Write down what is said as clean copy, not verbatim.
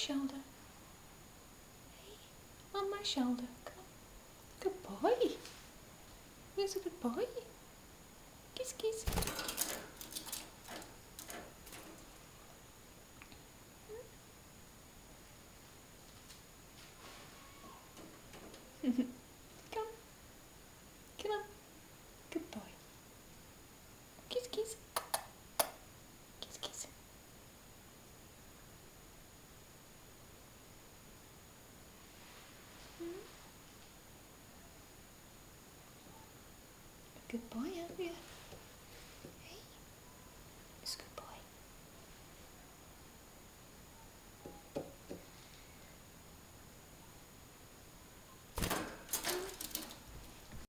shoulder. Hey, on my shoulder. Come on. Good boy. Where's a good boy? Kiss, kiss. Come. Come on. Good boy. Kiss, kiss. Kiss, kiss. Good boy, aren't you?